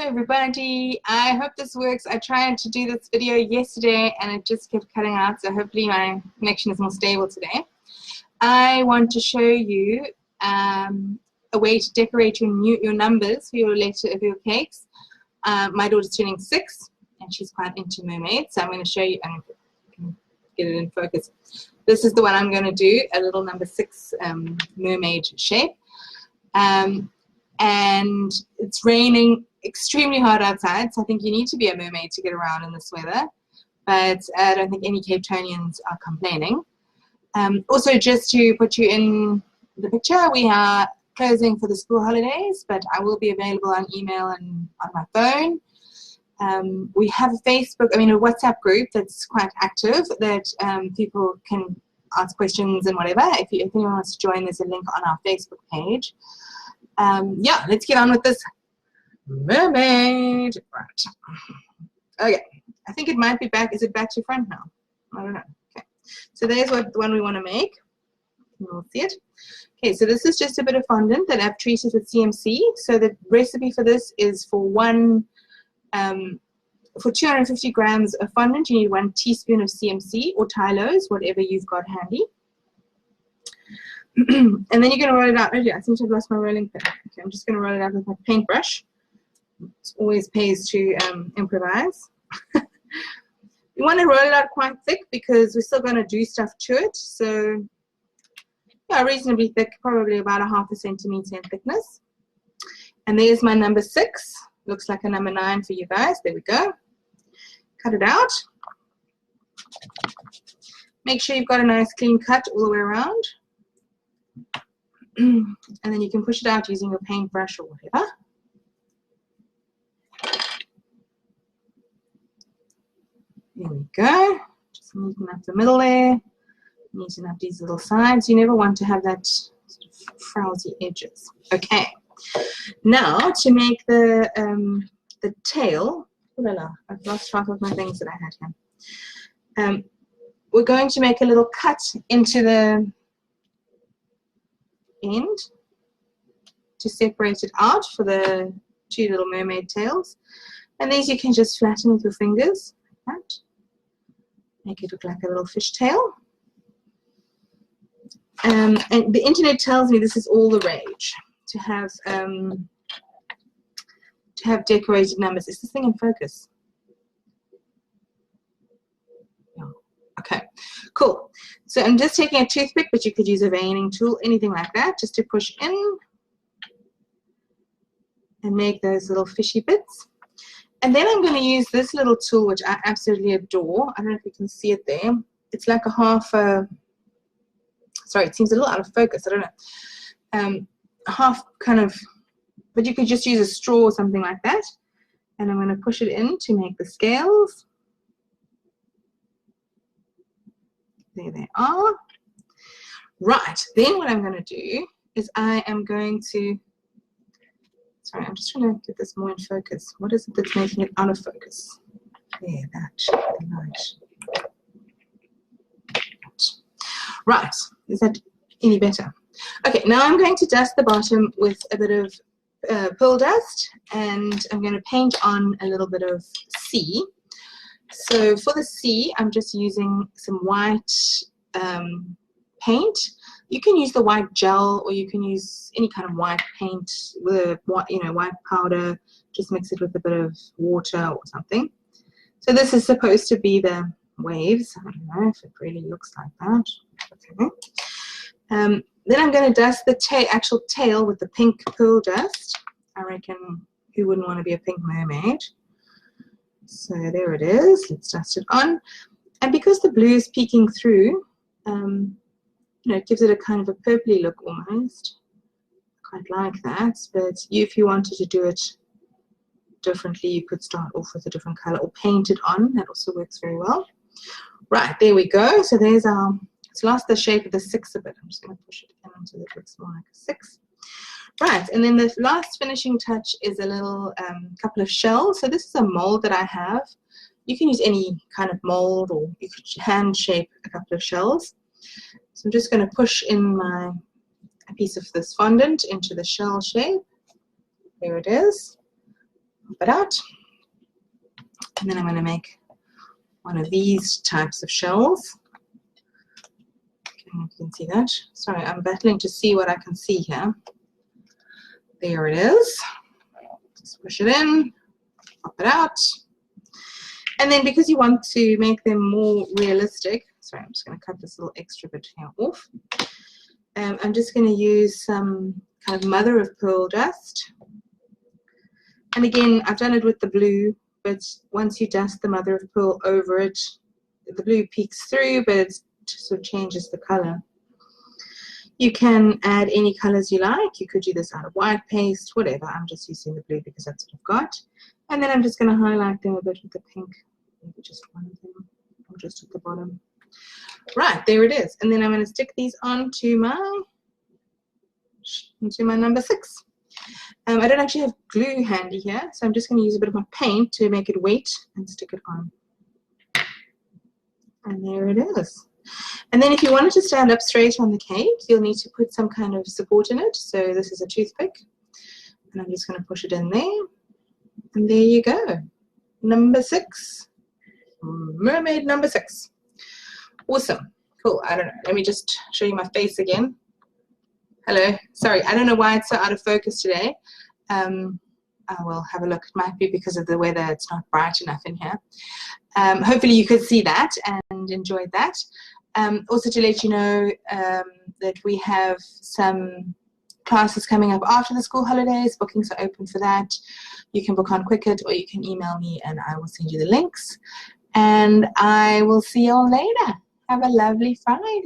everybody, I hope this works. I tried to do this video yesterday and it just kept cutting out, so hopefully my connection is more stable today. I want to show you a way to decorate your numbers for your cakes. My daughter's turning 6 and she's quite into mermaids, so I'm going to show you and get it in focus. This is the one I'm going to do, a little number 6 mermaid shape. And it's raining extremely hard outside, so I think you need to be a mermaid to get around in this weather, but I don't think any Cape Townians are complaining. Also, just to put you in the picture, we are closing for the school holidays, but I will be available on email and on my phone. We have a WhatsApp group that's quite active that people can ask questions and whatever. If anyone wants to join, there's a link on our Facebook page. Yeah, let's get on with this mermaid. Right. Okay, I think it might be back. Is it back to front now? I don't know. Okay, so there's the one we want to make. You'll see it. Okay, so this is just a bit of fondant that I've treated with CMC. So the recipe for this is for 250 grams of fondant, you need 1 teaspoon of CMC or Tylo's, whatever you've got handy. And then you're going to roll it out. Oh yeah, I think I've lost my rolling pin. Okay, I'm just going to roll it out with my paintbrush. It always pays to improvise. You want to roll it out quite thick because we're still going to do stuff to it. So yeah, reasonably thick, probably about a ½ centimeter in thickness. And there's my number 6. Looks like a number 9 for you guys. There we go. Cut it out. Make sure you've got a nice clean cut all the way around. And then you can push it out using your paintbrush or whatever. There we go. Just neaten up the middle there. Neaten up these little sides. You never want to have that sort of frowsy edges. Okay. Now to make the tail. Oh la la, I've lost half of my things that I had here. We're going to make a little cut into the end to separate it out for the 2 little mermaid tails, and these you can just flatten with your fingers like that. Make it look like a little fish tail. And the internet tells me this is all the rage to have decorated numbers. Is this thing in focus? Okay, cool. So I'm just taking a toothpick, but you could use a veining tool, anything like that, just to push in and make those little fishy bits. And then I'm going to use this little tool, which I absolutely adore. I don't know if you can see it there. It's like a sorry, it seems a little out of focus. I don't know. Half kind of, but you could just use a straw or something like that. And I'm going to push it in to make the scales. There they are. Right, then what I'm going to do is I am going to, sorry, I'm just trying to get this more in focus. What is it that's making it out of focus? There, that, the light. Right, is that any better? Okay, now I'm going to dust the bottom with a bit of pearl dust, and I'm going to paint on a little bit of sea. So for the sea, I'm just using some white paint. You can use the white gel, or you can use any kind of white paint with white powder. Just mix it with a bit of water or something. So this is supposed to be the waves. I don't know if it really looks like that. Okay. Then I'm going to dust the actual tail with the pink pearl dust. I reckon who wouldn't want to be a pink mermaid? So there it is. Let's dust it on. And because the blue is peeking through, it gives it a kind of a purpley look almost. Quite like that. But if you wanted to do it differently, you could start off with a different color or paint it on. That also works very well. Right, there we go. So there's our, it's lost the shape of the 6 a bit. I'm just going to push it in until it looks more like a 6. Right, and then the last finishing touch is a little couple of shells. So this is a mold that I have. You can use any kind of mold, or you could hand shape a couple of shells. So I'm just going to push in a piece of this fondant into the shell shape. There it is. Pop it out. And then I'm going to make one of these types of shells. Okay, you can see that. Sorry, I'm battling to see what I can see here. There it is. Just push it in, pop it out. And then because you want to make them more realistic, sorry, I'm just going to cut this little extra bit here off. I'm just going to use some kind of mother of pearl dust. And again, I've done it with the blue, but once you dust the mother of pearl over it, the blue peeks through, but it sort of changes the color. You can add any colors you like. You could do this out of white paste, whatever. I'm just using the blue because that's what I've got. And then I'm just going to highlight them a bit with the pink, maybe just one of them, or just at the bottom. Right, there it is. And then I'm going to stick these onto my number 6. I don't actually have glue handy here, so I'm just going to use a bit of my paint to make it wet and stick it on. And there it is. And then if you want it to stand up straight on the cake, you'll need to put some kind of support in it. So this is a toothpick, and I'm just going to push it in there. And there you go. Number 6. Mermaid number 6. Awesome. Cool. I don't know. Let me just show you my face again. Hello. Sorry. I don't know why it's so out of focus today. I will have a look. It might be because of the weather. It's not bright enough in here. Hopefully you could see that and enjoyed that. Also to let you know that we have some classes coming up after the school holidays. Bookings are open for that. You can book on Quicket or you can email me and I will send you the links. And I will see you all later. Have a lovely Friday.